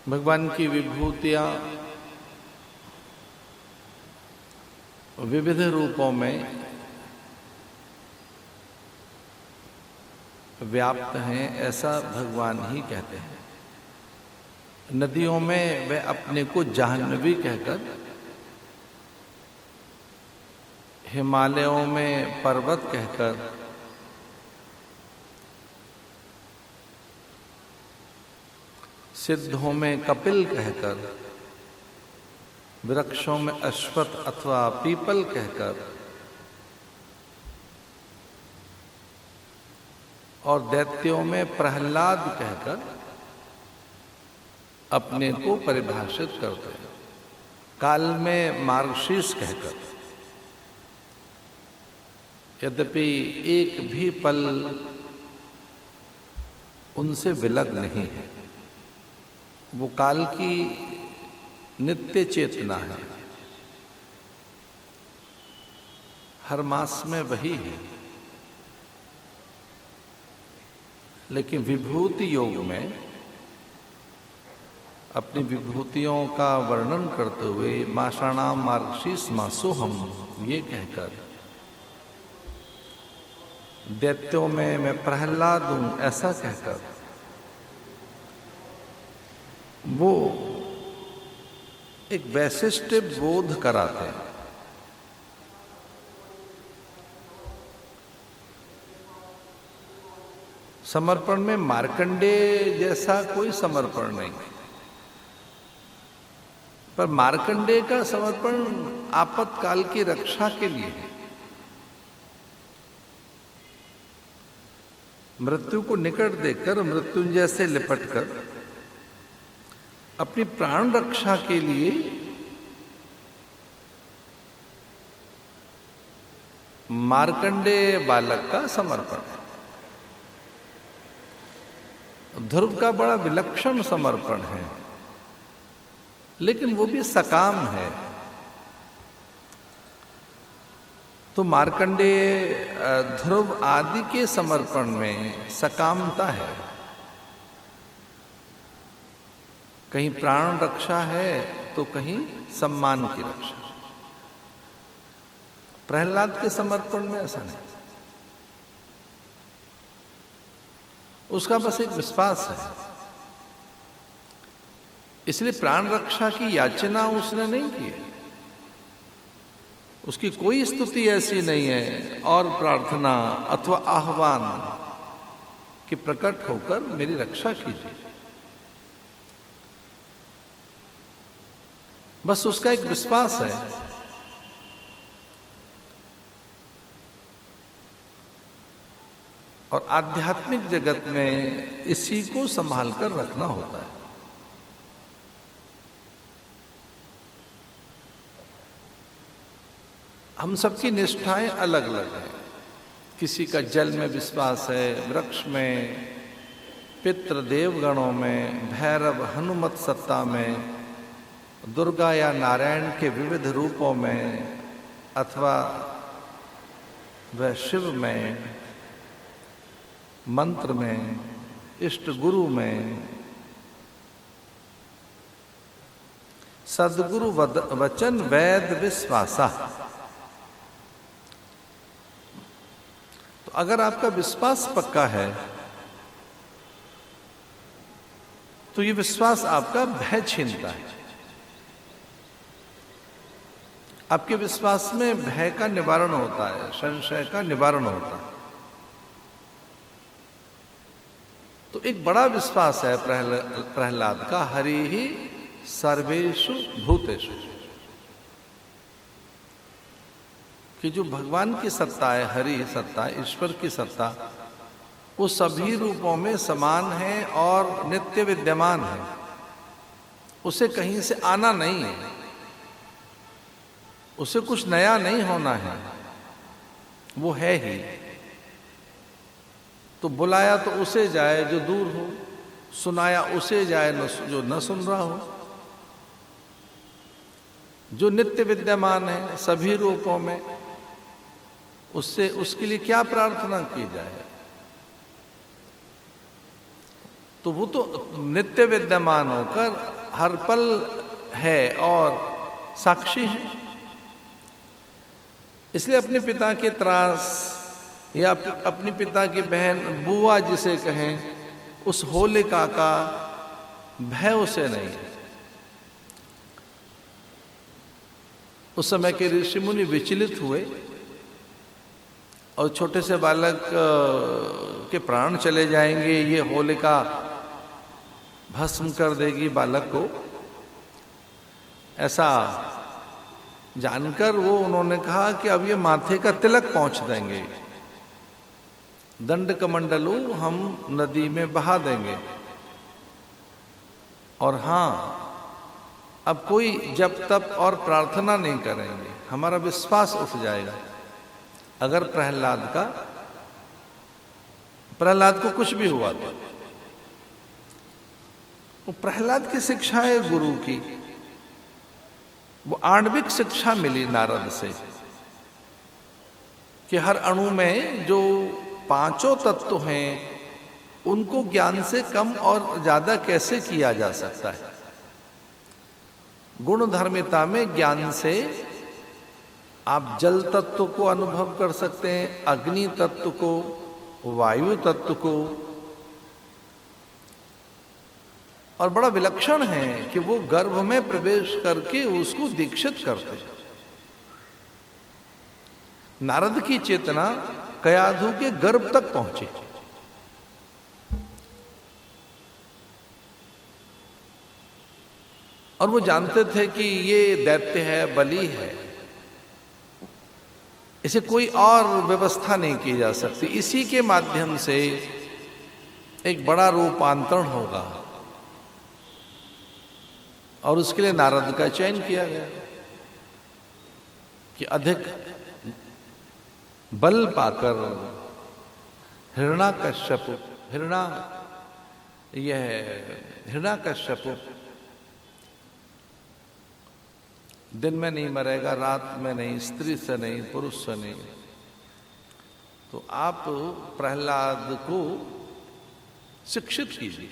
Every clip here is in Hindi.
भगवान की विभूतियां विविध रूपों में व्याप्त हैं, ऐसा भगवान ही कहते हैं। नदियों में वे अपने को जाह्नवी कहकर, हिमालयों में पर्वत कहकर, सिद्धों में कपिल कहकर, वृक्षों में अश्वत्थ अथवा पीपल कहकर, और दैत्यों में प्रहलाद कहकर अपने को परिभाषित करते हैं। काल में मार्गशीर्ष कहकर। यद्यपि एक भी पल उनसे विलग नहीं है, वो काल की नित्य चेतना है, हर मास में वही है। लेकिन विभूति योग में अपनी विभूतियों का वर्णन करते हुए माषाणाम मार्गशीर्ष मासोहम ये कहकर, दैत्यों में मैं प्रहलाद हूं ऐसा कहकर, वो एक वैशिष्ट बोध कराते हैं। समर्पण में मार्कंडेय जैसा कोई समर्पण नहीं, पर मार्कंडेय का समर्पण आपातकाल की रक्षा के लिए है। मृत्यु को निकट देखकर, मृत्युंजय से लिपटकर अपनी प्राण रक्षा के लिए मार्कंडेय बालक का समर्पण है। ध्रुव का बड़ा विलक्षण समर्पण है, लेकिन वो भी सकाम है। तो मार्कंडेय, ध्रुव आदि के समर्पण में सकामता है, कहीं प्राण रक्षा है तो कहीं सम्मान की रक्षा। प्रहलाद के समर्पण में ऐसा नहीं, उसका बस एक विश्वास है, इसलिए प्राण रक्षा की याचना उसने नहीं की। उसकी कोई स्तुति ऐसी नहीं है और प्रार्थना अथवा आह्वान कि प्रकट होकर मेरी रक्षा कीजिए। बस उसका एक विश्वास है। और आध्यात्मिक जगत में इसी को संभाल कर रखना होता है। हम सबकी निष्ठाएं अलग अलग हैं। किसी का जल में विश्वास है, वृक्ष में, पितृ देवगणों में, भैरव हनुमत सत्ता में, दुर्गा या नारायण के विविध रूपों में, अथवा वह शिव में, मंत्र में, इष्ट गुरु में, सदगुरु वचन वेद विश्वासा। तो अगर आपका विश्वास पक्का है तो ये विश्वास आपका भय छीनता है। आपके विश्वास में भय का निवारण होता है, संशय का निवारण होता है। तो एक बड़ा विश्वास है प्रहलाद का, हरि ही सर्वेषु भूतेषु, कि जो भगवान की सत्ता है, हरि सत्ता, ईश्वर की सत्ता, वो सभी रूपों में समान है और नित्य विद्यमान है। उसे कहीं से आना नहीं है, उसे कुछ नया नहीं होना है, वो है ही। तो बुलाया तो उसे जाए जो दूर हो, सुनाया उसे जाए जो न सुन रहा हो। जो नित्य विद्यमान है सभी रूपों में, उससे उसके लिए क्या प्रार्थना की जाए। तो वो तो नित्य विद्यमान होकर हर पल है और साक्षी है। इसलिए अपने पिता के त्रास या अपने पिता की बहन बुआ जिसे कहें, उस होलिका का भय उसे नहीं। उस समय के ऋषि मुनि विचलित हुए और छोटे से बालक के प्राण चले जाएंगे, ये होलिका भस्म कर देगी बालक को, ऐसा जानकर वो उन्होंने कहा कि अब ये माथे का तिलक पहुंच देंगे, दंड कमंडलू हम नदी में बहा देंगे। और हां, अब कोई जप तप और प्रार्थना नहीं करेंगे, हमारा विश्वास उठ जाएगा। अगर प्रहलाद को कुछ भी हुआ तो प्रहलाद की शिक्षा है गुरु की, वो आणविक शिक्षा मिली नारद से कि हर अणु में जो पांचों तत्व हैं उनको ज्ञान से कम और ज्यादा कैसे किया जा सकता है। गुण धर्मिता में ज्ञान से आप जल तत्व को अनुभव कर सकते हैं, अग्नि तत्व को, वायु तत्व को, और बड़ा विलक्षण है कि वो गर्भ में प्रवेश करके उसको दीक्षित करते। नारद की चेतना कयाधु के गर्भ तक पहुंची। और वो जानते थे कि ये दैत्य है, बलि है, इसे कोई और व्यवस्था नहीं की जा सकती, इसी के माध्यम से एक बड़ा रूपांतरण होगा। और उसके लिए नारद का चयन किया गया कि अधिक बल पाकर हिरण्याकश्यप दिन में नहीं मरेगा, रात में नहीं, स्त्री से नहीं, पुरुष से नहीं। तो आप प्रहलाद को शिक्षित कीजिए।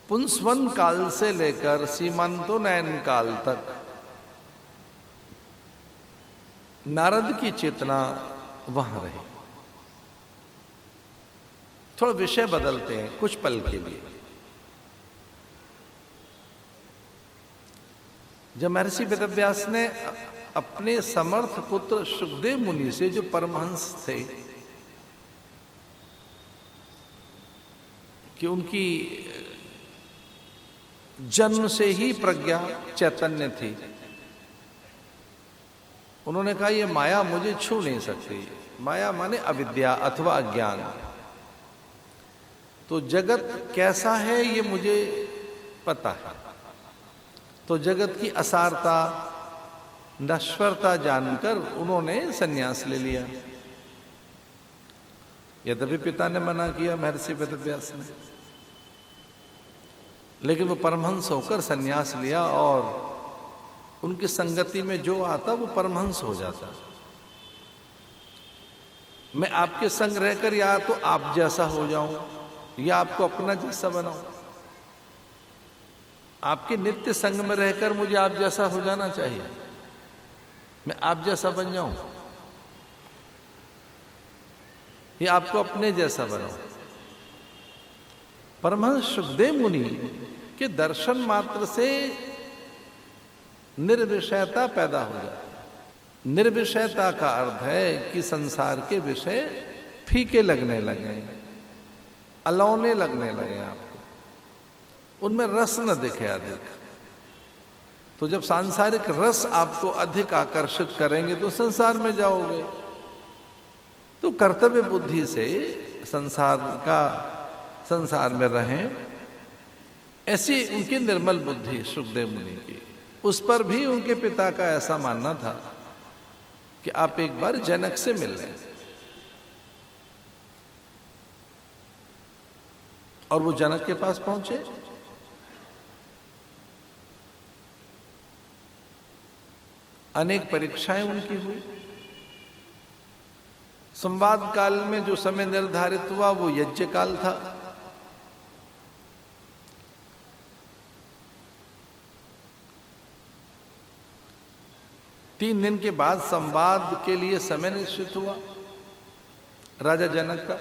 पुंसवन काल से लेकर सीमांतोन्नयन काल तक नारद की चेतना वहां रही। थोड़ा विषय बदलते हैं कुछ पल के लिए। जब महर्षि वेदव्यास ने अपने समर्थ पुत्र सुखदेव मुनि से, जो परमहंस थे, कि उनकी जन्म से ही प्रज्ञा चैतन्य थी, उन्होंने कहा ये माया मुझे छू नहीं सकती। माया माने अविद्या अथवा अज्ञान। तो जगत कैसा है ये मुझे पता है। तो जगत की असारता, नश्वरता जानकर उन्होंने संन्यास ले लिया। यद्यपि पिता ने मना किया, महर्षि वेदव्यास ने, लेकिन वो परमहंस होकर संन्यास लिया और उनकी संगति में जो आता वो परमहंस हो जाता। मैं आपके संग रहकर या तो आप जैसा हो जाऊं या आपको अपना जैसा बनाऊं। आपके नित्य संग में रहकर मुझे आप जैसा हो जाना चाहिए, मैं आप जैसा बन जाऊं या आपको अपने जैसा बनाऊं। परमहंस सुखदेव मुनि के दर्शन मात्र से निर्विषयता पैदा हो जाती। निर्विषयता का अर्थ है कि संसार के विषय फीके लगने लगे, अलौने लगने लगे, आपको उनमें रस न दिखे अधिक। तो जब सांसारिक रस आपको अधिक आकर्षित करेंगे तो संसार में जाओगे। तो कर्तव्य बुद्धि से संसार में रहें, ऐसी उनकी निर्मल बुद्धि सुखदेव मुनि की। उस पर भी उनके पिता का ऐसा मानना था कि आप एक बार जनक से मिल लें। और वो जनक के पास पहुंचे। अनेक परीक्षाएं उनकी हुई। संवाद काल में जो समय निर्धारित हुआ वो यज्ञ काल था। 3 दिन के बाद संवाद के लिए समय निश्चित हुआ राजा जनक का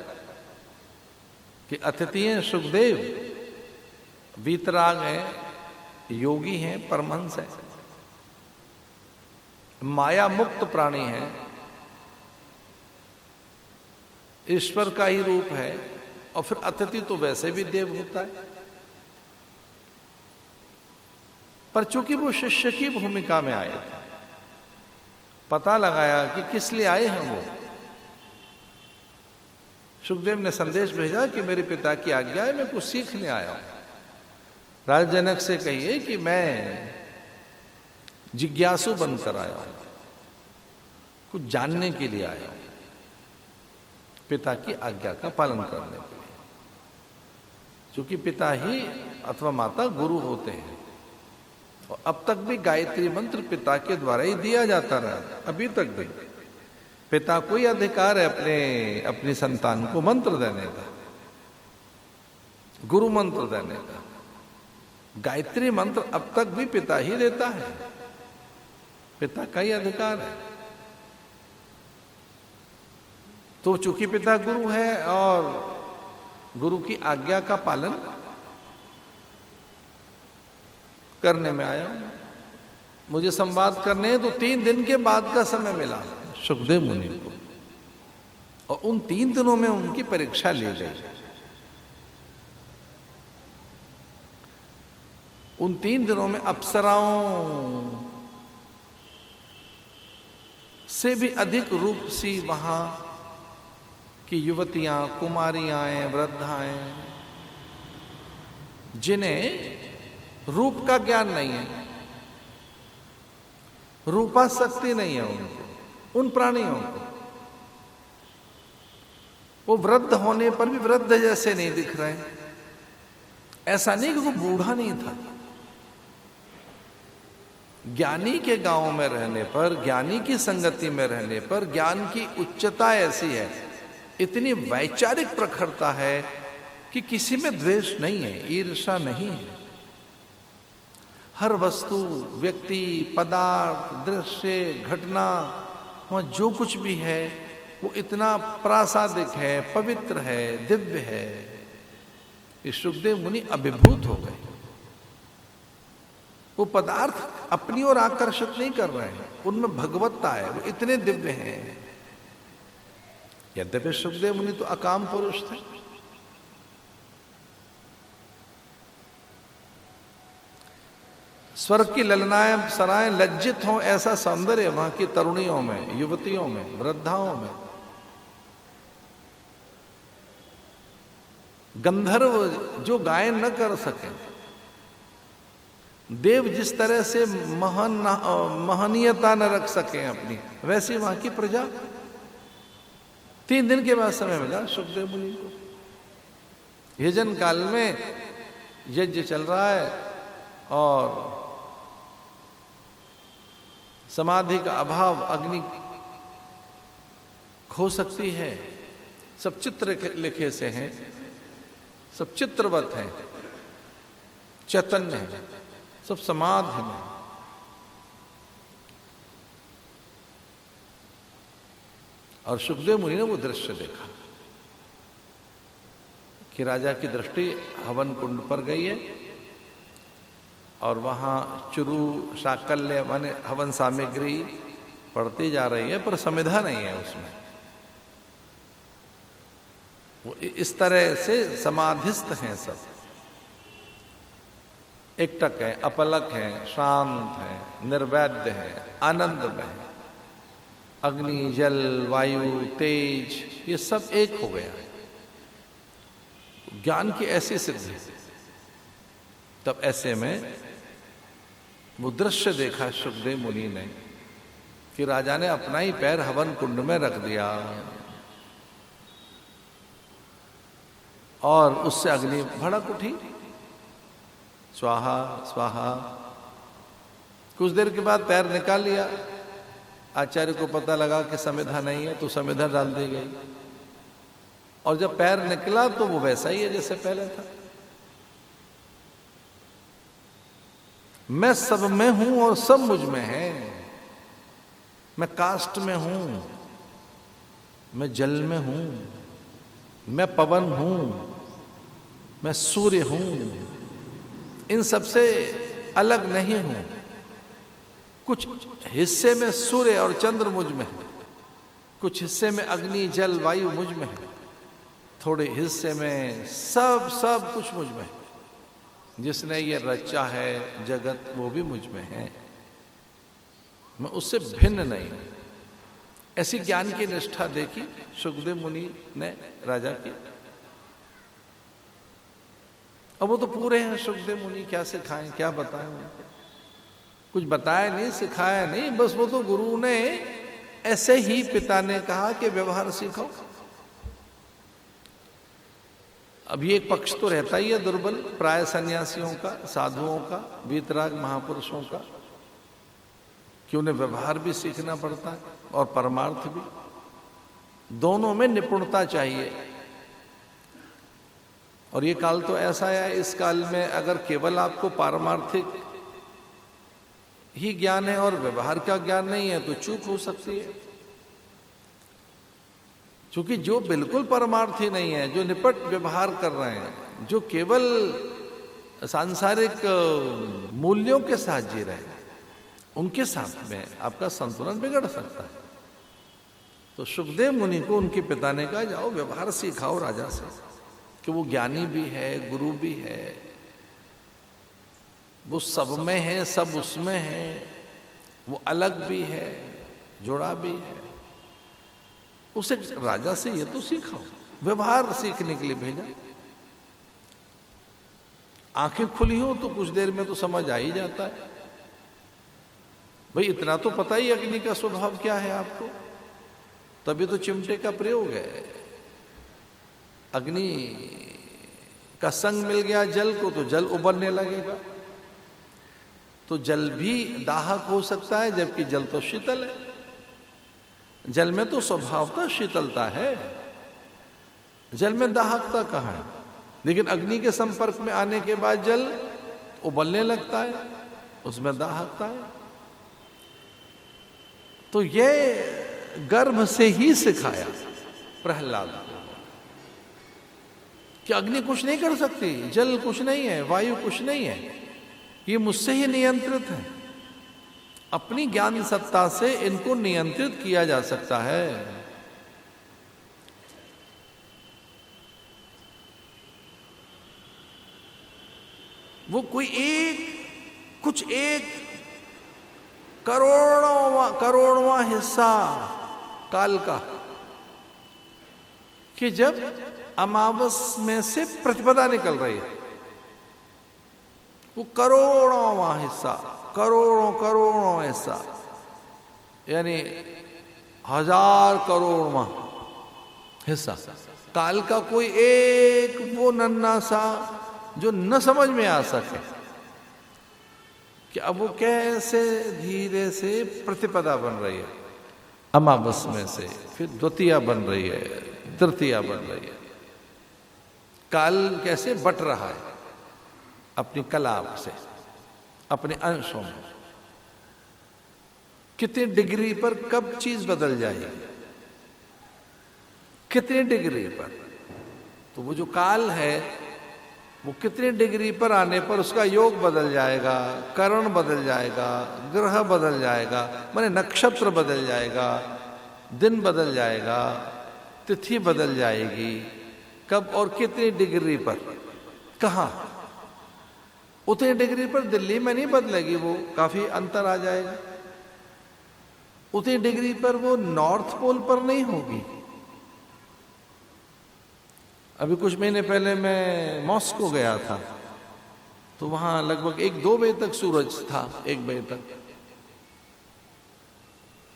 कि अतिथि हैं सुखदेव, वीतराग हैं, योगी हैं, परमहंस हैं, माया मुक्त प्राणी हैं, ईश्वर का ही रूप है, और फिर अतिथि तो वैसे भी देव होता है। पर चूंकि वो शिष्य की भूमिका में आए थे, पता लगाया कि किस लिए आए हैं वो। सुखदेव ने संदेश भेजा कि मेरे पिता की आज्ञा है, मैं कुछ सीखने आया हूं। राजा जनक से कहिए कि मैं जिज्ञासु बनकर आया हूं, कुछ जानने के लिए आया हूं, पिता की आज्ञा का पालन करने के लिए। क्योंकि पिता ही अथवा माता गुरु होते हैं, और अब तक भी गायत्री मंत्र पिता के द्वारा ही दिया जाता रहा, अभी तक भी पिता को ही अधिकार है अपनी संतान को मंत्र देने का, गुरु मंत्र देने का। गायत्री मंत्र अब तक भी पिता ही देता है, पिता का ही अधिकार है। तो चूंकि पिता गुरु है और गुरु की आज्ञा का पालन करने में आया, मुझे संवाद करने हैं, तो 3 दिन के बाद का समय मिला सुखदेव मुनि को, और उन 3 दिनों में उनकी परीक्षा ली गई। उन 3 दिनों में अप्सराओं से भी अधिक रूपसी वहां की युवतियां, कुमारियां, वृद्धाएं, जिन्हें रूप का ज्ञान नहीं है, रूपासक्ति नहीं है उनको, उन प्राणियों को, वो वृद्ध होने पर भी वृद्ध जैसे नहीं दिख रहे। ऐसा नहीं कि वो बूढ़ा नहीं था। ज्ञानी के गांव में रहने पर, ज्ञानी की संगति में रहने पर ज्ञान की उच्चता ऐसी है, इतनी वैचारिक प्रखरता है कि किसी में द्वेष नहीं है, ईर्ष्या नहीं है। हर वस्तु, व्यक्ति, पदार्थ, दृश्य, घटना, वहां जो कुछ भी है वो इतना प्रासादिक है, पवित्र है, दिव्य है। इस सुखदेव मुनि अभिभूत हो गए। वो पदार्थ अपनी ओर आकर्षित नहीं कर रहे हैं, उनमें भगवत्ता है, वो इतने दिव्य हैं। यद्यपि सुखदेव मुनि तो अकाम पुरुष थे, स्वर्ग की ललनाएं सराएं लज्जित हों ऐसा सौंदर्य वहां की तरुणियों में, युवतियों में, वृद्धाओं में। गंधर्व जो गायन न कर सके, देव जिस तरह से महनीयता न रख सके अपनी, वैसी वहां की प्रजा। 3 दिन के बाद समय मिला सुखदेव मुनि को। यजन काल में यज्ञ चल रहा है और समाधि का अभाव, अग्नि खो सकती है। सब चित्र लिखे से हैं, सब चित्रवत हैं, चैतन्य है, सब समाधि में। और सुखदेव मुनि ने वो दृश्य देखा कि राजा की दृष्टि हवन कुंड पर गई है और वहां चुरु, शाकल्य माने हवन सामग्री पड़ती जा रही है, पर समिधा नहीं है उसमें। वो इस तरह से समाधिस्थ हैं सब, एकटक है, अपलक है, शांत है, निर्वैध्य है, आनंद में है। अग्नि, जल, वायु, तेज, ये सब एक हो गया। ज्ञान की ऐसी सिद्धि। तब ऐसे में वो दृश्य देखा सुखदेव मुनि ने कि राजा ने अपना ही पैर हवन कुंड में रख दिया और उससे अग्नि भड़क उठी, स्वाहा स्वाहा। कुछ देर के बाद पैर निकाल लिया। आचार्य को पता लगा कि समिधा नहीं है, तो समिधा डाल दी गई। और जब पैर निकला तो वो वैसा ही है जैसे पहले था। मैं सब में हूं और सब मुझ में है, मैं काष्ठ में हूं, मैं जल में हूं, मैं पवन हूं, मैं सूर्य हूं, इन सबसे अलग नहीं हूं। कुछ हिस्से में सूर्य और चंद्र मुझ में है, कुछ हिस्से में अग्नि जल वायु मुझ में है, थोड़े हिस्से में सब कुछ मुझ में है। जिसने ये रचा है जगत वो भी मुझ में है, मैं उससे भिन्न नहीं हूं। ऐसी ज्ञान की निष्ठा देखी सुखदेव मुनि ने राजा की। अब वो तो पूरे हैं सुखदेव मुनि, क्या सिखाएं क्या बताएं उनको? कुछ बताया नहीं, सिखाया नहीं, बस वो तो गुरु ने ऐसे ही, पिता ने कहा कि व्यवहार सीखो। अब ये एक पक्ष तो रहता ही है दुर्बल प्राय सन्यासियों का, साधुओं का, वीतराग महापुरुषों का, कि उन्हें व्यवहार भी सीखना पड़ता है और परमार्थ भी। दोनों में निपुणता चाहिए। और ये काल तो ऐसा है, इस काल में अगर केवल आपको पारमार्थिक ही ज्ञान है और व्यवहार का ज्ञान नहीं है तो चूक हो सकती है। क्योंकि जो बिल्कुल परमार्थी नहीं है, जो निपट व्यवहार कर रहे हैं, जो केवल सांसारिक मूल्यों के साथ जी रहे हैं, उनके साथ में आपका संतुलन बिगड़ सकता है। तो सुखदेव मुनि को उनके पिता ने कहा, जाओ व्यवहार सिखाओ राजा से, कि वो ज्ञानी भी है, गुरु भी है, वो सब में है, सब उसमें है, वो अलग भी है, जुड़ा भी है। उसे राजा से ये तो सीखाओ। व्यवहार सीखने के लिए भेजा। आंखें खुली हो तो कुछ देर में तो समझ आ ही जाता है। भाई इतना तो पता ही अग्नि का स्वभाव क्या है आपको, तभी तो चिमटे का प्रयोग है। अग्नि का संग मिल गया जल को तो जल उबलने लगेगा। तो जल भी दाहक हो सकता है, जबकि जल तो शीतल है। जल में तो स्वभावतः शीतलता है, जल में दाहकता कहाँ है? लेकिन अग्नि के संपर्क में आने के बाद जल उबलने लगता है, उसमें दाहकता है। तो ये गर्भ से ही सिखाया प्रहलाद को कि अग्नि कुछ नहीं कर सकती, जल कुछ नहीं है, वायु कुछ नहीं है, ये मुझसे ही नियंत्रित है। अपनी ज्ञान सत्ता से इनको नियंत्रित किया जा सकता है। वो कोई कुछ एक करोड़वां हिस्सा काल का, कि जब अमावस में से प्रतिपदा निकल रही है, वो करोड़वां हिस्सा, करोड़ों हिस्सा, यानी 1000 करोड़वां हिस्सा काल का, कोई एक वो नन्ना सा जो न समझ में आ सके कि अब वो कैसे धीरे से प्रतिपदा बन रही है, अमावस में से फिर द्वितीया बन रही है, तृतीया बन रही है। काल कैसे बट रहा है अपनी कलाप से, अपने अंशों में। कितने डिग्री पर कब चीज बदल जाएगी, कितने डिग्री पर? तो वो जो काल है वो कितने डिग्री पर आने पर उसका योग बदल जाएगा, करण बदल जाएगा, ग्रह बदल जाएगा, माने नक्षत्र बदल जाएगा, दिन बदल जाएगा, तिथि बदल जाएगी। कब और कितनी डिग्री पर, कहां? उतनी डिग्री पर दिल्ली में नहीं बदलेगी, वो काफी अंतर आ जाएगा। उतनी डिग्री पर वो नॉर्थ पोल पर नहीं होगी। अभी कुछ महीने पहले मैं मॉस्को गया था, तो वहां लगभग 1-2 बजे तक सूरज था, 1 बजे तक,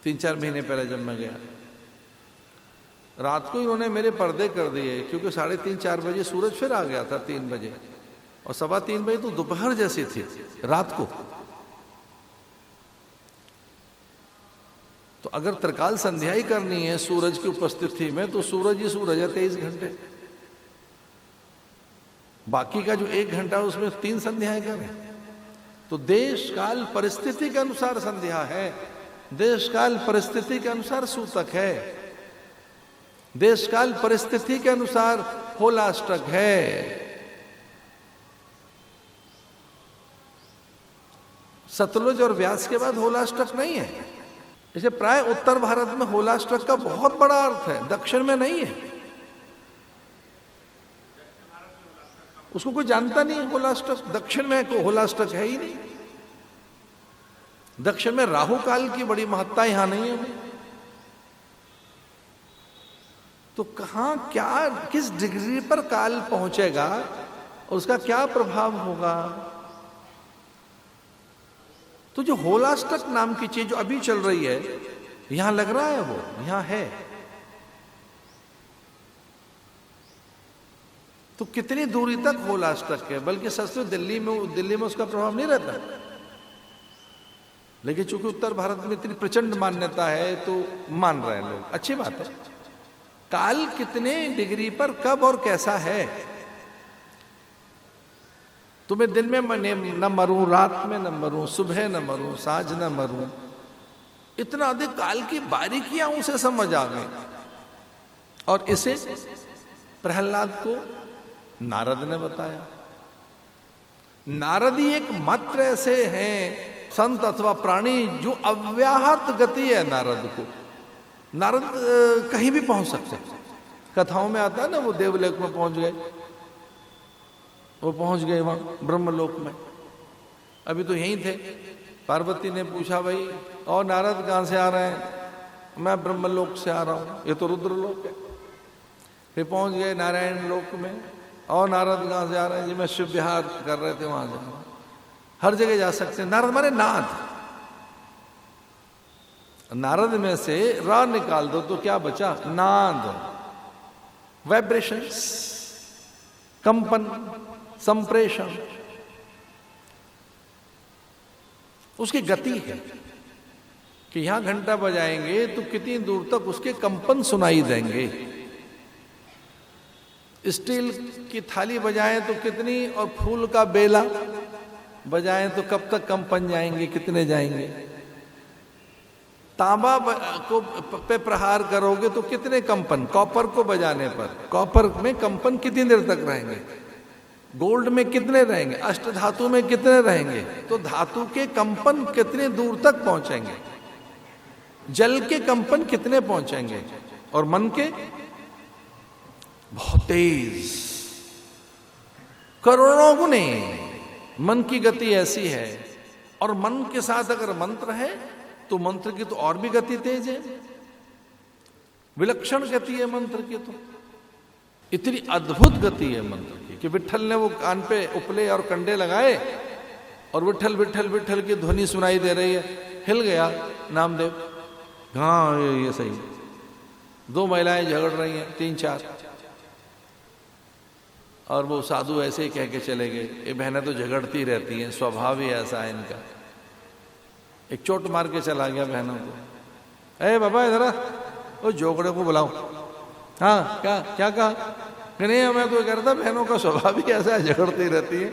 3-4 महीने पहले जब मैं गया। रात को इन्होंने मेरे पर्दे कर दिए, क्योंकि 3:30-4 बजे सूरज फिर आ गया था, 3 बजे, और 3:15 बजे तो दोपहर जैसी थी रात को। तो अगर त्रिकाल संध्या ही करनी है सूरज की उपस्थिति में, तो सूरज ही सूरज है 23 घंटे। बाकी का जो 1 घंटा उसमें 3 संध्याएं करें। तो देश काल परिस्थिति के अनुसार संध्या है, देश काल परिस्थिति के अनुसार सूतक है, देश काल परिस्थिति के अनुसार होलाष्टक है। सतलुज और व्यास के बाद होलाष्टक नहीं है। जैसे प्राय उत्तर भारत में होलाष्टक का बहुत बड़ा अर्थ है, दक्षिण में नहीं है। उसको कोई जानता नहीं है होलाष्टक, दक्षिण में होलाष्टक है ही नहीं। दक्षिण में राहु काल की बड़ी महत्ता यहां नहीं है। तो कहां क्या किस डिग्री पर काल पहुंचेगा और उसका क्या प्रभाव होगा। तो जो होलाष्टक नाम की चीज जो अभी चल रही है, यहां लग रहा है वो यहां है। तो कितनी दूरी तक होलाष्टक है, बल्कि सच में दिल्ली में उसका प्रभाव नहीं रहता। लेकिन चूंकि उत्तर भारत में इतनी प्रचंड मान्यता है तो मान रहे हैं लोग, अच्छी बात है। काल कितने डिग्री पर कब और कैसा है। तुम्हें दिन में न मरूं, रात में न मरूं, सुबह न मरूं, साँझ न मरूं, इतना अधिक काल की बारीकियां उसे समझ आ गई। और इसे प्रहलाद को नारद ने बताया। नारद ही एकमात्र ऐसे हैं संत अथवा प्राणी जो अव्याहत गति है नारद को। नारद कहीं भी पहुंच सकते। कथाओं में आता है ना, वो देवलोक में पहुंच गए, वो पहुंच गए वहां ब्रह्मलोक में। अभी तो यहीं थे। पार्वती ने पूछा, भाई और नारद कहां से आ रहे हैं। मैं ब्रह्मलोक से आ रहा हूं, ये तो रुद्रलोक है। फिर पहुंच गए नारायण लोक में, और नारद कहां से आ रहे हैं। जी मैं शिव विहार कर रहे थे, वहां जा। हर जगह जा सकते हैं। नारद माने नाद। नारद में से रा निकाल दो तो क्या बचा, नाद, वाइब्रेशंस, कंपन, संप्रेषण। उसकी गति है कि यहां घंटा बजाएंगे तो कितनी दूर तक उसके कंपन सुनाई देंगे। स्टील की थाली बजाएं तो कितनी, और फूल का बेला बजाएं तो कब तक कंपन जाएंगे, कितने जाएंगे। तांबा को पे प्रहार करोगे तो कितने कंपन, कॉपर को बजाने पर कॉपर में कंपन कितनी देर तक रहेंगे, गोल्ड में कितने रहेंगे, अष्ट धातु में कितने रहेंगे। तो धातु के कंपन कितने दूर तक पहुंचेंगे, जल के कंपन कितने पहुंचेंगे, और मन के बहुत तेज, करोड़ों गुने मन की गति ऐसी है। और मन के साथ अगर मंत्र है तो मंत्र की तो और भी गति तेज है, विलक्षण गति है मंत्र की। तो इतनी अद्भुत गति है मंत्र की कि विट्ठल ने वो कान पे उपले और कंडे लगाए और विट्ठल विट्ठल विट्ठल की ध्वनि सुनाई दे रही है। हिल गया नामदेव। हाँ ये सही। दो महिलाएं झगड़ रही हैं, 3-4, और वो साधु ऐसे ही कह के चले गए, ये बहनें तो झगड़ती रहती हैं, स्वभाव ही ऐसा है इनका। एक चोट मार के चला गया बहनों को। अरे बाबा इधर आ, वो जोगड़े को बुलाओ। हाँ क्या कहा कि नहीं, मैं तो कह रहा था बहनों का स्वभाव ही ऐसा है, झगड़ती रहती है।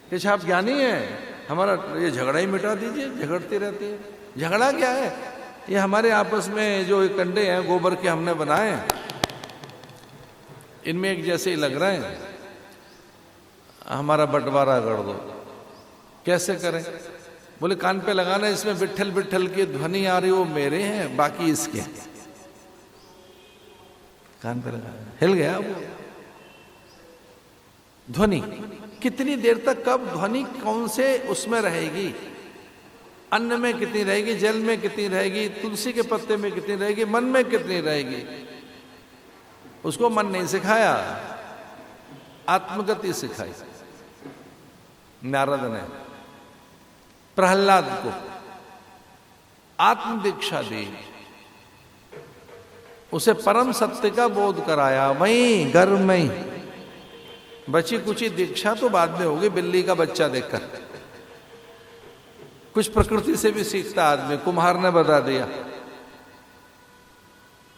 कि आप ज्ञानी है, हमारा ये झगड़ा ही मिटा दीजिए, झगड़ती रहती है। झगड़ा क्या है, ये हमारे आपस में जो कंडे हैं गोबर के हमने बनाए हैं, इनमें एक जैसे ही लग रहे हैं, हमारा बंटवारा कर दो। कैसे करें, बोले कान पे लगाना, इसमें विट्ठल विट्ठल की ध्वनि आ रही, वो मेरे हैं, बाकी इसके। कान पे लगाना, हिल गया वो ध्वनि। कितनी देर तक, कब ध्वनि कौन से उसमें रहेगी, अन्न में कितनी रहेगी, जल में कितनी रहेगी, तुलसी के पत्ते में कितनी रहेगी, मन में कितनी रहेगी, उसको मन नहीं सिखाया, आत्मगति सिखाई नारद ने। प्रहलाद को आत्म दीक्षा दी, उसे परम सत्य का बोध कराया, वहीं गर्भ में ही। बची कुची दीक्षा तो बाद में होगी, बिल्ली का बच्चा देखकर। कुछ प्रकृति से भी सीखता आदमी, कुम्हार ने बता दिया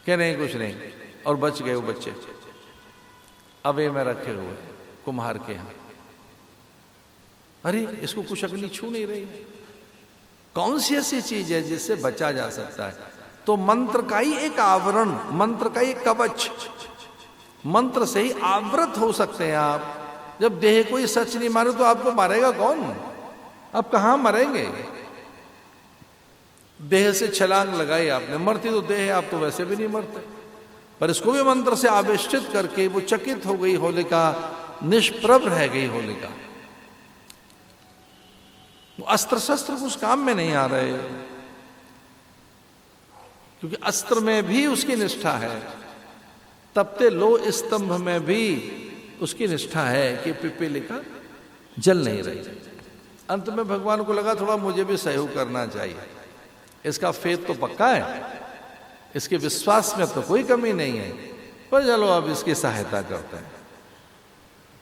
कि नहीं कुछ नहीं, और बच गए वो बच्चे अवे में रखे हुए कुम्हार के यहां। अरे इसको कुछ अग्नि छू नहीं रही, कौन सी ऐसी चीज है जिससे बचा जा सकता है? तो मंत्र का ही एक आवरण, मंत्र का ही कवच, मंत्र से ही आवृत हो सकते हैं आप। जब देह को ही सच नहीं मारे तो आपको मारेगा कौन? आप कहां मरेंगे? देह से छलांग लगाई आपने, मरती तो देह है, आप तो वैसे भी नहीं मरते। पर इसको भी मंत्र से आवेष्टित करके वो चकित हो गई होलिका, निष्प्रभ रह गई होलिका। वो अस्त्र शस्त्र उस काम में नहीं आ रहे, क्योंकि अस्त्र में भी उसकी निष्ठा है, तपते लो स्तंभ में भी उसकी निष्ठा है कि पिपीलिका जल नहीं रही। अंत में भगवान को लगा थोड़ा मुझे भी सहयोग करना चाहिए, इसका फेद तो पक्का है, इसके विश्वास में तो कोई कमी नहीं है, पर चलो अब इसकी सहायता करते हैं।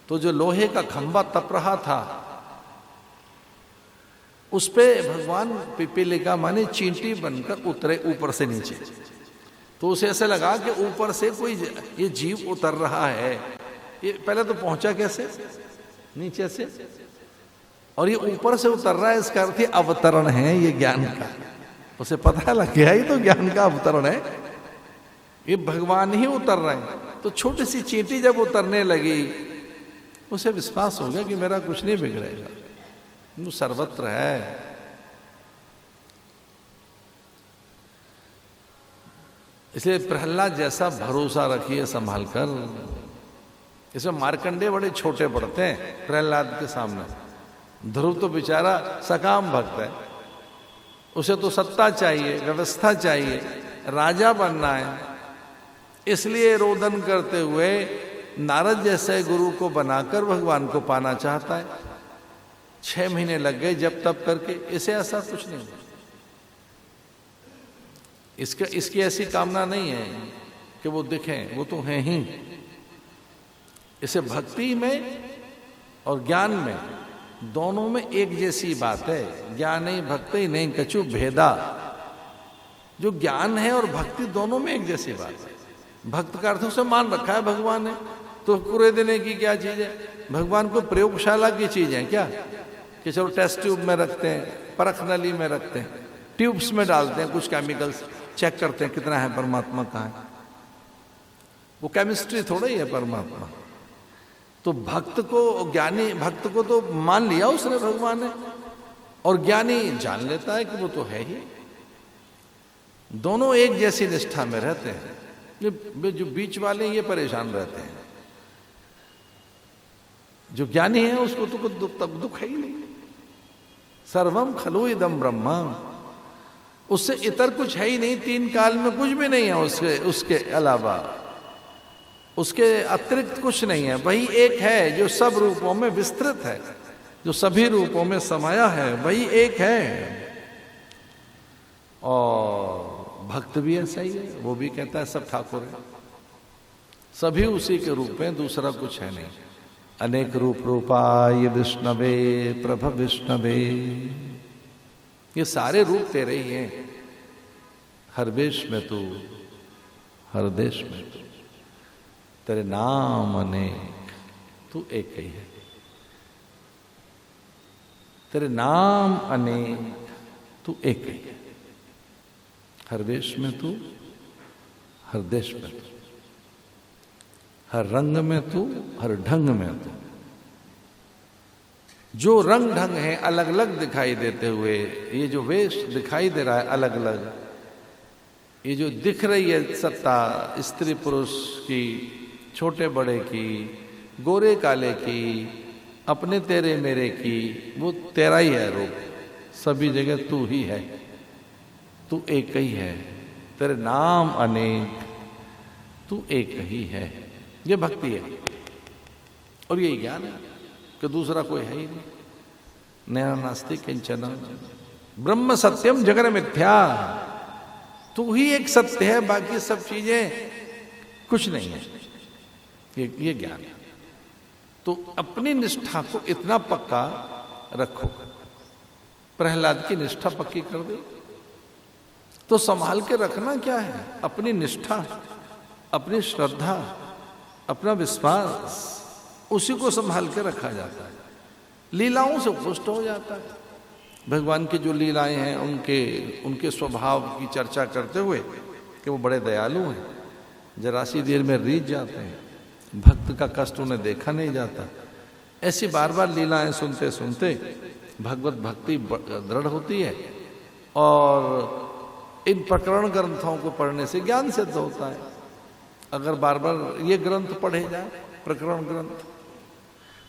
तो जो लोहे का खंभा तप रहा था उस पे भगवान पिपीलिका माने चींटी बनकर उतरे ऊपर से नीचे। तो उसे ऐसे लगा कि ऊपर से कोई ये जीव उतर रहा है। ये पहले तो पहुंचा कैसे? नीचे से, और ये ऊपर से उतर रहा है, इसका अर्थ ये अवतरण है, ये ज्ञान का। उसे पता लग गया ही तो ज्ञान का अवतरण है, ये भगवान ही उतर रहे हैं। तो छोटी सी चींटी जब उतरने लगी उसे विश्वास हो गया कि मेरा कुछ नहीं बिगड़ेगा, वो सर्वत्र है। इसलिए प्रहलाद जैसा भरोसा रखिए संभाल कर। इसमें मार्कंडे बड़े छोटे पड़ते हैं प्रहलाद के सामने। ध्रुव तो बेचारा सकाम भक्त है, उसे तो सत्ता चाहिए, व्यवस्था चाहिए, राजा बनना है। इसलिए रोदन करते हुए नारद जैसे गुरु को बनाकर भगवान को पाना चाहता है। 6 महीने लग गए जब तब करके, इसे ऐसा कुछ नहीं, इसकी ऐसी कामना नहीं है कि वो दिखें, वो तो हैं ही। इसे भक्ति में और ज्ञान में दोनों में एक जैसी बात है। ज्ञान ही भक्ति नहीं कछु भेदा। जो ज्ञान है और भक्ति दोनों में एक जैसी बात है। भक्त का अर्थ उसे मान रखा है भगवान ने, तो पूरे देने की क्या चीज है? भगवान को प्रयोगशाला की चीज है क्या कि चलो टेस्ट ट्यूब में रखते हैं, परख नली में रखते हैं, ट्यूब्स में डालते हैं कुछ केमिकल्स, चेक करते हैं कितना है परमात्मा कहाँ है। वो केमिस्ट्री थोड़ा ही है परमात्मा। तो भक्त को, ज्ञानी भक्त को तो मान लिया उसने भगवान ने, और ज्ञानी जान लेता है कि वो तो है ही। दोनों एक जैसी निष्ठा में रहते हैं। ये जो बीच वाले ये परेशान रहते हैं। जो ज्ञानी है उसको तो दुख है ही नहीं। सर्वम खलु इदम ब्रह्मा, उससे इतर कुछ है ही नहीं। 3 काल में कुछ भी नहीं है उसके अलावा, उसके अतिरिक्त कुछ नहीं है। वही एक है जो सब रूपों में विस्तृत है, जो सभी रूपों में समाया है, वही एक है। और भक्त भी ऐसा ही है, वो भी कहता है सब ठाकुर है, सभी उसी के रूप में, दूसरा कुछ है नहीं। अनेक रूप रूपाय विष्णवे प्रभ विष्णवे, ये सारे रूप तेरे ही हैं। हर वेश में तू, हर देश में तू, तेरे नाम अनेक, तू एक ही है। तेरे नाम अनेक, तू एक ही है। हर वेश में तू, हर देश में तू, हर रंग में तू, हर ढंग में तू। जो रंग ढंग है अलग अलग दिखाई देते हुए, ये जो वेश दिखाई दे रहा है अलग अलग, ये जो दिख रही है सत्ता स्त्री पुरुष की, छोटे बड़े की, गोरे काले की, अपने तेरे मेरे की, वो तेरा ही है रूप। सभी जगह तू ही है, तू एक ही है। तेरे नाम अनेक, तू एक ही है। ये भक्ति है और यही ज्ञान है कि दूसरा कोई है ही नहीं। नया नास्तिक किंचन ब्रह्म सत्यम जगन मिथ्या, तू ही एक सत्य है, बाकी सब चीजें कुछ नहीं है। ये ज्ञान है। तो अपनी निष्ठा को इतना पक्का रखो। प्रहलाद की निष्ठा पक्की कर दे तो संभाल के रखना क्या है? अपनी निष्ठा, अपनी श्रद्धा, अपना विश्वास, उसी को संभाल के रखा जाता है। लीलाओं से पुष्ट हो जाता है। भगवान की जो लीलाएं हैं उनके स्वभाव की चर्चा करते हुए कि वो बड़े दयालु हैं, जरा सी देर में रीझ जाते हैं, भक्त का कष्ट उन्हें देखा नहीं जाता। ऐसी बार बार लीलाएं सुनते सुनते भगवत भक्ति दृढ़ होती है और इन प्रकरण ग्रंथों को पढ़ने से ज्ञान सिद्ध होता है। अगर बार बार ये ग्रंथ पढ़े जाए, प्रकरण ग्रंथ,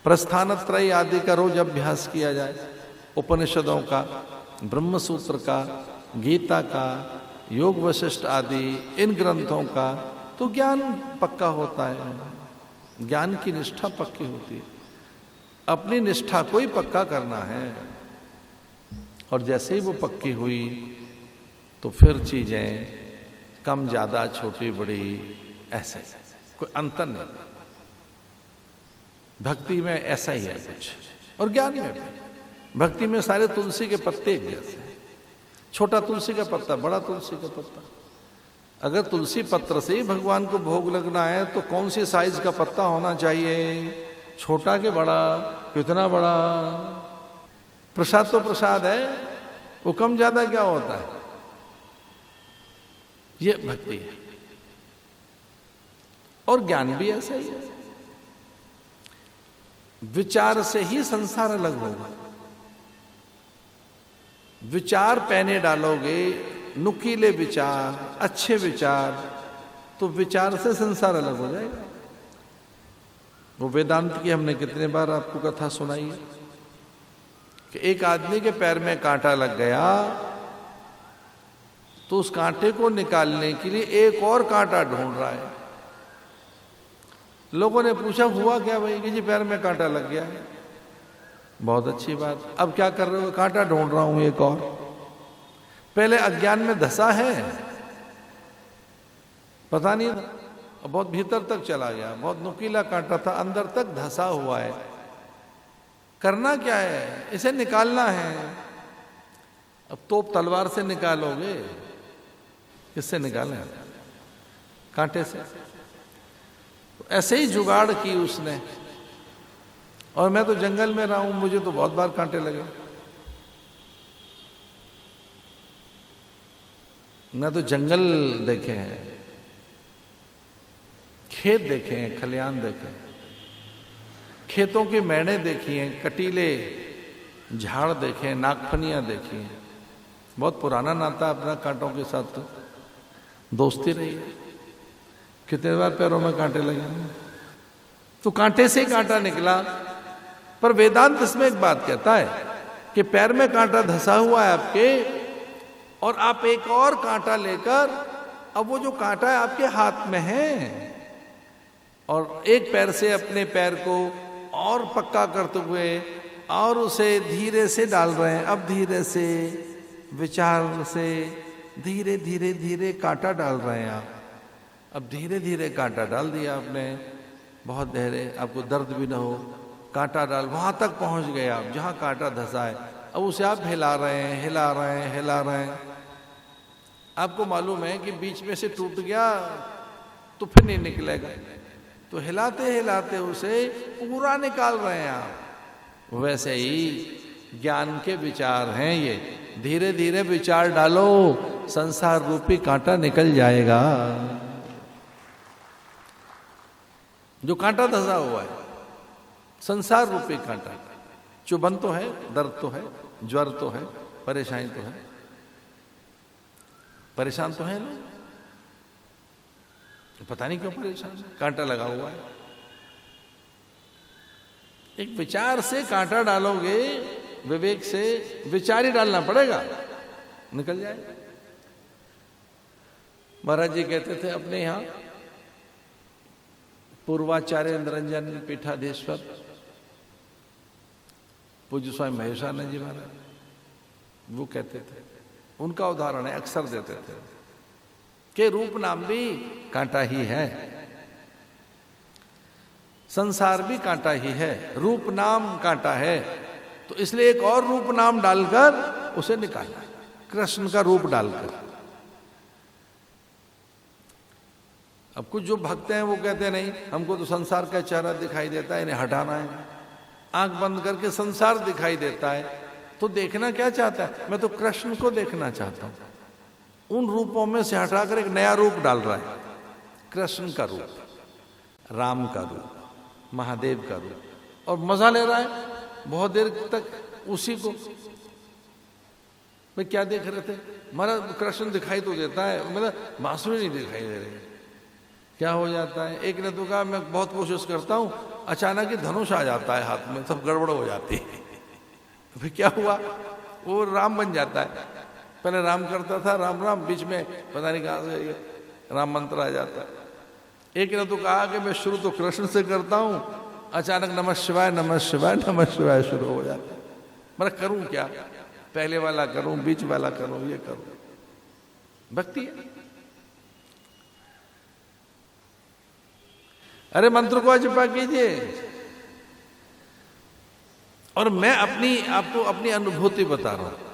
प्रस्थान त्रय आदि का रोज अभ्यास किया जाए, उपनिषदों का, ब्रह्म सूत्र का, गीता का, योग वशिष्ठ आदि इन ग्रंथों का, तो ज्ञान पक्का होता है, ज्ञान की निष्ठा पक्की होती है। अपनी निष्ठा को ही पक्का करना है और जैसे ही वो पक्की हुई तो फिर चीजें कम ज्यादा छोटी बड़ी ऐसे कोई अंतर नहीं। भक्ति में ऐसा ही है कुछ, और ज्ञान में भी। भक्ति में सारे तुलसी के पत्ते एक जैसे, छोटा तुलसी का पत्ता, बड़ा तुलसी का पत्ता। अगर तुलसी पत्र से ही भगवान को भोग लगना है तो कौन सी साइज का पत्ता होना चाहिए, छोटा के बड़ा, कितना बड़ा? प्रसाद तो प्रसाद है, वो कम ज्यादा क्या होता है? ये भक्ति है। और ज्ञान भी ऐसा ही है। विचार से ही संसार अलग होगा। विचार पैने डालोगे, नुकीले विचार, अच्छे विचार, तो विचार से संसार अलग हो जाएगा। वो वेदांत की हमने कितने बार आपको कथा सुनाई है कि एक आदमी के पैर में कांटा लग गया तो उस कांटे को निकालने के लिए एक और कांटा ढूंढ रहा है। लोगों ने पूछा हुआ क्या भाई? कि जी पैर में कांटा लग गया है। बहुत अच्छी बात, अब क्या कर रहे हो? कांटा ढूंढ रहा हूं एक और। पहले अज्ञान में धसा है, पता नहीं था, बहुत भीतर तक चला गया, बहुत नुकीला कांटा था, अंदर तक धसा हुआ है। करना क्या है? इसे निकालना है। अब तोप तलवार से निकालोगे, किससे निकालें? कांटे से। तो ऐसे ही जुगाड़ की उसने। और मैं तो जंगल में रहा हूं, मुझे तो बहुत बार कांटे लगे। मैं तो जंगल देखे हैं, खेत देखे हैं, खलियान देखे हैं, खेतों की मैड़े देखी हैं, कटीले झाड़ देखे हैं, नागफनियां देखी हैं। बहुत पुराना नाता अपना कांटों के साथ, तो दोस्ती रही है। कितने बार पैरों में कांटे लगे, तो कांटे से ही कांटा निकला। पर वेदांत इसमें एक बात कहता है कि पैर में कांटा धंसा हुआ है आपके, और आप एक और कांटा लेकर, अब वो जो कांटा है आपके हाथ में है, और एक पैर से अपने पैर को और पक्का करते हुए और उसे धीरे से डाल रहे हैं। अब धीरे से, विचार से धीरे धीरे धीरे कांटा डाल रहे हैं आप। अब धीरे धीरे कांटा डाल दिया आपने, बहुत धीरे, आपको दर्द भी ना हो, कांटा डाल वहां तक पहुंच गए आप जहां कांटा धंसा है। अब उसे आप हिला रहे हैं, हिला रहे हैं, हिला रहे हैं। आपको मालूम है कि बीच में से टूट गया तो फिर नहीं निकलेगा, तो हिलाते हिलाते उसे पूरा निकाल रहे हैं आप। वैसे ही ज्ञान के विचार हैं ये, धीरे धीरे विचार डालो, संसार रूपी कांटा निकल जाएगा। जो कांटा धंसा हुआ है, संसार रूपी कांटा, चुभन तो है, दर्द तो है, ज्वर तो है, परेशानी तो है, परेशान तो है लोग, पता नहीं क्यों परेशान, कांटा लगा हुआ है। एक विचार से कांटा डालोगे, विवेक से विचार ही डालना पड़ेगा, निकल जाएगा। महाराज जी कहते थे अपने यहां पूर्वाचार्य निरंजन पीठाधीश्वर पूज्य स्वामी महेशानंद जी महाराज, वो कहते थे, उनका उदाहरण है, अक्सर देते थे कि रूप नाम भी कांटा ही है, संसार भी कांटा ही है, रूप नाम कांटा है, तो इसलिए एक और रूप नाम डालकर उसे निकालना, कृष्ण का रूप डालकर। अब कुछ जो भक्त हैं वो कहते नहीं, हमको तो संसार का चेहरा दिखाई देता है, इन्हें हटाना है, आंख बंद करके संसार दिखाई देता है, तो देखना क्या चाहता है? मैं तो कृष्ण को देखना चाहता हूं। उन रूपों में से हटाकर एक नया रूप डाल रहा है, कृष्ण का रूप, राम का रूप, महादेव का रूप, और मजा ले रहा है बहुत देर तक उसी को। भाई क्या देख रहे थे? महाराज कृष्ण दिखाई तो देता है, मतलब बांसुरी नहीं दिखाई दे रही। क्या हो जाता है? एक ने तो कहा मैं बहुत कोशिश करता हूं, अचानक ही धनुष आ जाता है हाथ में, सब गड़बड़ हो जाती है। फिर क्या हुआ? वो राम बन जाता है। पहले राम करता था, राम राम, बीच में पता नहीं कहां से राम मंत्र आ जाता है। एक ने तो कहा कि मैं शुरू तो कृष्ण से करता हूं, अचानक नमः शिवाय नमः शिवाय नमः शिवाय शुरू हो जाता है। मैं करूं क्या? पहले वाला करूं, बीच वाला करूं, ये करूं? भक्ति है। अरे मंत्र को जपा कीजिए। और मैं आपको अपनी अनुभूति बता रहा हूं।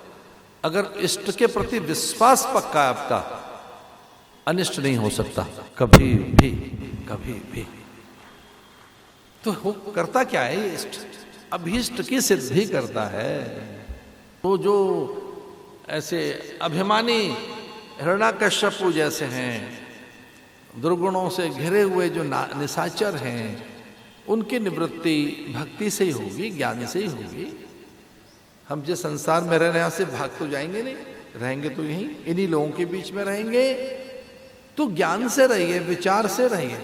अगर इष्ट के प्रति विश्वास पक्का आपका, अनिष्ट नहीं हो सकता कभी भी, कभी भी। तो करता क्या है ये इष्ट? अभीष्ट की सिद्धि करता है। तो जो ऐसे अभिमानी हिरण्याकश्यपु जैसे हैं, दुर्गुणों से घिरे हुए जो निशाचर हैं, उनकी निवृत्ति भक्ति से ही होगी, ज्ञान से ही होगी। हम जिस संसार में रह रहे हैं, यहां से भाग तो जाएंगे नहीं, रहेंगे तो यहीं इन्हीं लोगों के बीच में रहेंगे। तो ज्ञान से रहिए, विचार से रहिए,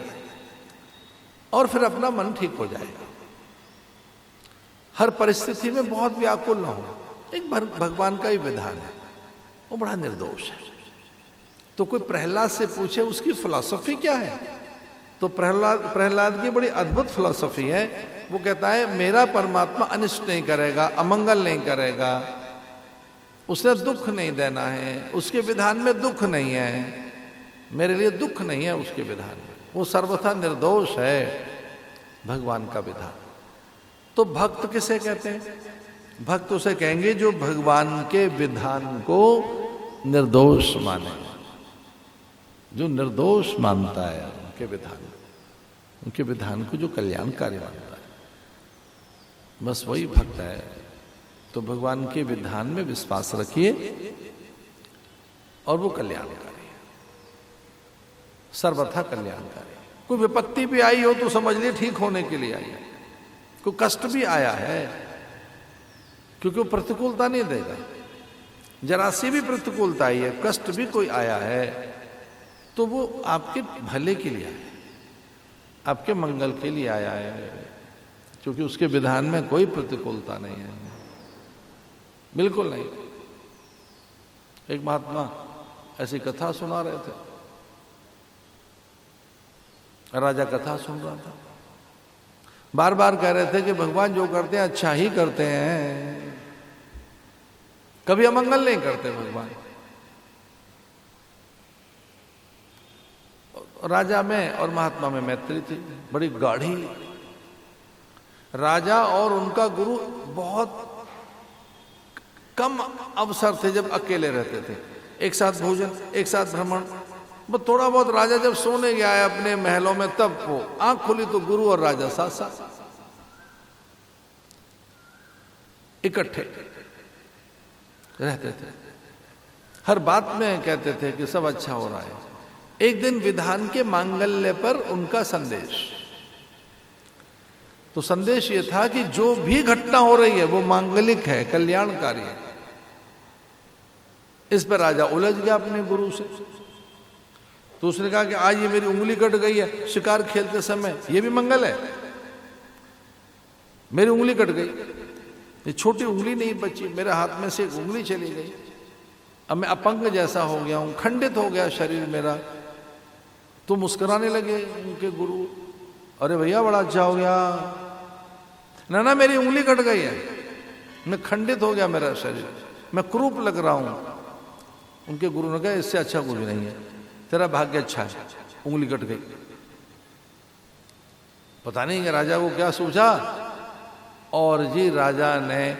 और फिर अपना मन ठीक हो जाएगा। हर परिस्थिति में बहुत व्याकुल ना हो। एक भगवान का ही विधान है, वो बड़ा निर्दोष है। तो कोई प्रहलाद से पूछे उसकी फिलॉसफी क्या है, तो प्रहलाद की बड़ी अद्भुत फिलॉसफी है। वो कहता है मेरा परमात्मा अनिष्ट नहीं करेगा, अमंगल नहीं करेगा, उसे दुख नहीं देना है, उसके विधान में दुख नहीं है, मेरे लिए दुख नहीं है उसके विधान में, वो सर्वथा निर्दोष है भगवान का विधान। तो भक्त किसे कहते हैं? भक्त उसे कहेंगे जो भगवान के विधान को निर्दोष माने, जो निर्दोष मानता है उनके विधान को जो कल्याणकारी मानता है, बस वही भक्त है। तो भगवान के विधान में विश्वास रखिए और वो कल्याणकारी है, सर्वथा कल्याणकारी। कोई विपत्ति भी आई हो तो समझ लिए ठीक होने के लिए आई है। कोई कष्ट भी आया है, क्योंकि वो प्रतिकूलता नहीं देगा। जरा सी भी प्रतिकूलता आई है, कष्ट भी कोई आया है, तो वो आपके भले के लिए आया है, आपके मंगल के लिए आया है, क्योंकि उसके विधान में कोई प्रतिकूलता नहीं है, बिल्कुल नहीं। एक महात्मा ऐसी कथा सुना रहे थे, राजा कथा सुन रहा था, बार बार कह रहे थे कि भगवान जो करते हैं अच्छा ही करते हैं, कभी अमंगल नहीं करते भगवान। राजा में और महात्मा में मैत्री थी बड़ी गाढ़ी। राजा और उनका गुरु बहुत कम अवसर थे जब अकेले रहते थे, एक साथ भोजन, एक साथ भ्रमण, बस थोड़ा बहुत। राजा जब सोने गया है अपने महलों में, तब वो आंख खुली तो गुरु और राजा साथ साथ इकट्ठे रहते थे, हर बात में कहते थे कि सब अच्छा हो रहा है। एक दिन विधान के मांगल्य पर उनका संदेश, तो संदेश ये था कि जो भी घटना हो रही है वो मांगलिक है, कल्याणकारी है। इस पर राजा उलझ गया अपने गुरु से। तो उसने कहा कि आज ये मेरी उंगली कट गई है शिकार खेलते समय, ये भी मंगल है? मेरी उंगली कट गई, ये छोटी उंगली नहीं बची, मेरे हाथ में से एक उंगली चली गई, अब मैं अपंग जैसा हो गया हूं, खंडित हो गया शरीर मेरा। तो मुस्कुराने लगे उनके गुरु, अरे भैया बड़ा अच्छा हो गया। ना मेरी उंगली कट गई है, मैं खंडित हो गया मेरा शरीर, मैं क्रूप लग रहा हूं। उनके गुरु ने कहा इससे अच्छा कुछ नहीं है, तेरा भाग्य अच्छा है, उंगली कट गई। पता नहीं कि राजा को क्या सोचा, और जी राजा ने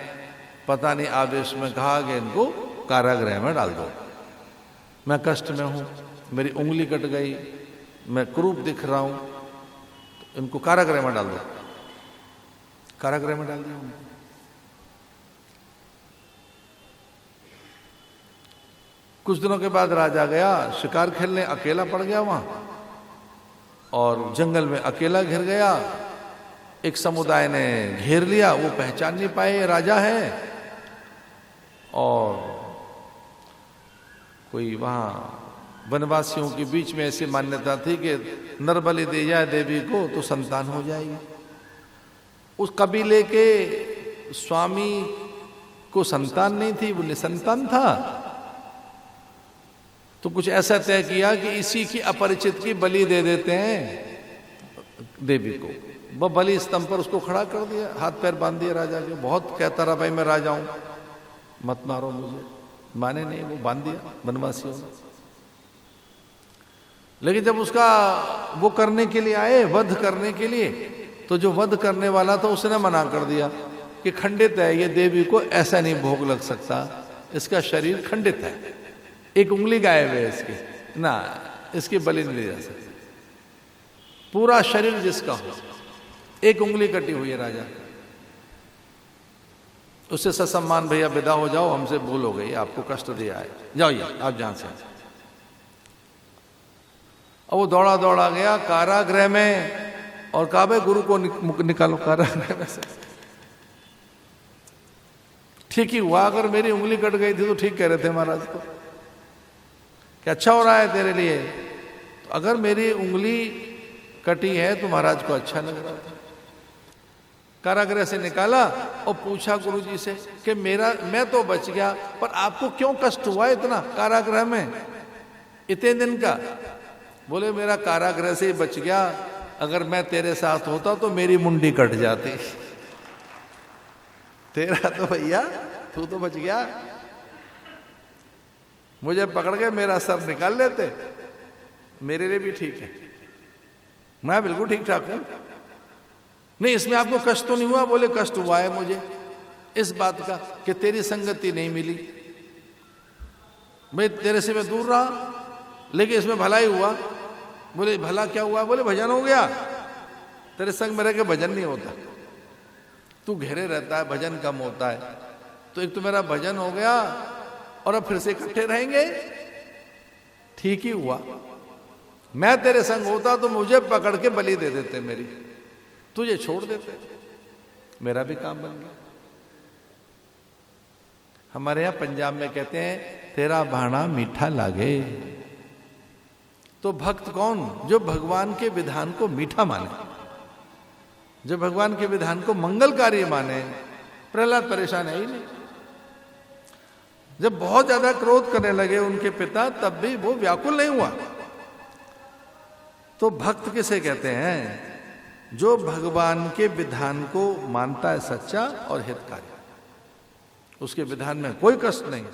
पता नहीं आवेश में कहा कि इनको कारागृह में डाल दो, मैं कष्ट में हूं, मेरी उंगली कट गई, मैं क्रूप दिख रहा हूं, तो इनको कारागृह में डाल दो। कारागृह में डाल दिया। कुछ दिनों के बाद राजा गया शिकार खेलने, अकेला पड़ गया वहां और जंगल में अकेला घिर गया। एक समुदाय ने घेर लिया, वो पहचान नहीं पाए ये राजा है। और कोई वहां वनवासियों के बीच में ऐसी मान्यता थी कि नर बलि दे जाए देवी को तो संतान हो जाएगी। उस कबीले के स्वामी को संतान नहीं थी, वो निसंतान था। तो कुछ ऐसा तय किया कि इसी की अपरिचित की बलि दे देते हैं देवी को। वह बलि स्तंभ पर उसको खड़ा कर दिया, हाथ पैर बांध दिया राजा के। बहुत कहता रहा भाई मैं राजा हूं, मत मारो मुझे, माने नहीं, वो बांध दिया वनवासियों ने। लेकिन जब उसका वो करने के लिए आए, वध करने के लिए, तो जो वध करने वाला था उसने मना कर दिया कि खंडित है ये, देवी को ऐसा नहीं भोग लग सकता, इसका शरीर खंडित है, एक उंगली गायब है इसकी ना, इसकी बलि नहीं दी जा सकती। पूरा शरीर जिसका हो, एक उंगली कटी हुई है राजा। उससे ससम्मान भैया विदा हो जाओ, हमसे भूल हो गई, आपको कष्ट दिया है, जाइए आप जहां से। अब वो दौड़ा दौड़ा गया कारागृह में और कहा भाई गुरु को निकालो कारागृह में से। ठीक ही हुआ, अगर मेरी उंगली कट गई थी तो ठीक कह रहे थे महाराज को कि अच्छा हो रहा है तेरे लिए। तो अगर मेरी उंगली कटी है तो महाराज को अच्छा लग रहा था। कारागृह से निकाला और पूछा गुरुजी से कि मैं तो बच गया, पर आपको क्यों कष्ट हुआ इतना कारागृह में इतने दिन का? बोले मेरा कारागृह से ही बच गया, अगर मैं तेरे साथ होता तो मेरी मुंडी कट जाती। तेरा तो भैया तू तो बच गया, मुझे पकड़ के मेरा सर निकाल लेते, मेरे लिए भी ठीक है, मैं बिल्कुल ठीक ठाक हूं। नहीं इसमें आपको कष्ट तो नहीं हुआ? बोले कष्ट हुआ है मुझे इस बात का कि तेरी संगति नहीं मिली, मैं तेरे से मैं दूर रहा, लेकिन इसमें भला ही हुआ। बोले भला क्या हुआ? बोले भजन हो गया, तेरे संग में रह के भजन नहीं होता, तू घेरे रहता है, भजन कम होता है। तो एक तो मेरा भजन हो गया और अब फिर से इकट्ठे रहेंगे, ठीक ही हुआ। मैं तेरे संग होता तो मुझे पकड़ के बलि दे देते मेरी, तुझे छोड़ देते, मेरा भी काम बन गया। हमारे यहां पंजाब में कहते हैं तेरा भाणा मीठा लागे। तो भक्त कौन? जो भगवान के विधान को मीठा माने, जो भगवान के विधान को मंगलकारी माने। प्रहलाद परेशान है ही नहीं। जब बहुत ज्यादा क्रोध करने लगे उनके पिता, तब भी वो व्याकुल नहीं हुआ। तो भक्त किसे कहते हैं? जो भगवान के विधान को मानता है सच्चा और हितकारी, उसके विधान में कोई कष्ट नहीं।